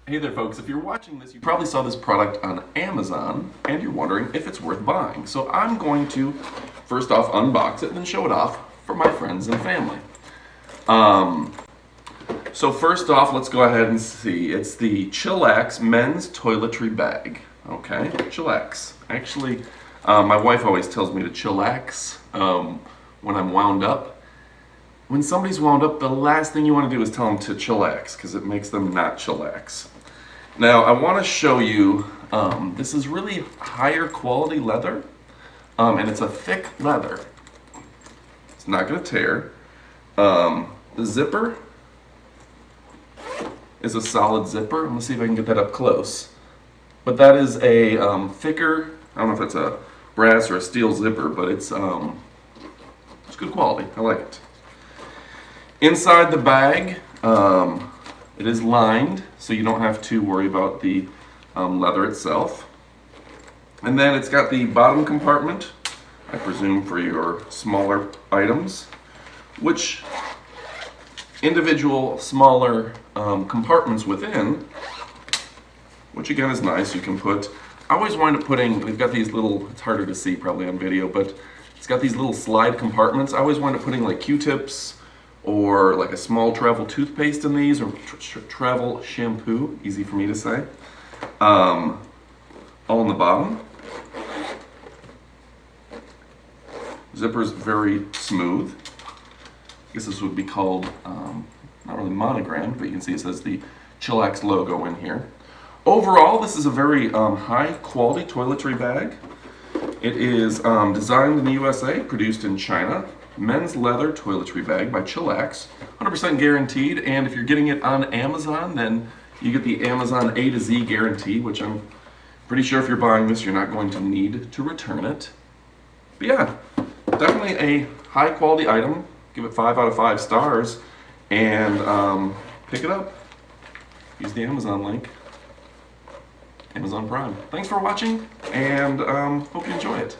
Hey there folks, if you're watching this, you probably saw this product on Amazon and you're wondering if it's worth buying. So I'm going to first off unbox it and then show it off for my friends and family. So first off, let's go ahead and see. It's the Chillax men's toiletry bag. Okay, Chillax. Actually, my wife always tells me to chillax when I'm wound up. When somebody's wound up, the last thing you want to do is tell them to chillax because it makes them not chillax. Now, I want to show you, this is really higher quality leather, and it's a thick leather. It's not going to tear. The zipper is a solid zipper. I'm going to see if I can get that up close. But that is a thicker, I don't know if it's a brass or a steel zipper, but it's good quality. I like it. Inside the bag, it is lined, so you don't have to worry about the leather itself. And then it's got the bottom compartment, I presume for your smaller items, which individual smaller compartments within, which again is nice. You can put, I always wind up putting, we've got these little, it's harder to see probably on video, but it's got these little slide compartments. I always wind up putting like Q-tips, or like a small travel toothpaste in these, or travel shampoo, easy for me to say, all in the bottom. Zipper's very smooth. I guess this would be called, not really monogrammed, but you can see it says the Chillax logo in here. Overall, this is a very high quality toiletry bag. It is designed in the USA, produced in China. Men's leather toiletry bag by Chillax, 100% guaranteed, and if you're getting it on Amazon, then you get the Amazon A to Z guarantee, which I'm pretty sure if you're buying this, you're not going to need to return it. But yeah, definitely a high quality item. Give it 5 out of 5 stars, and pick it up. Use the Amazon link, Amazon Prime. Thanks for watching, and hope you enjoy it.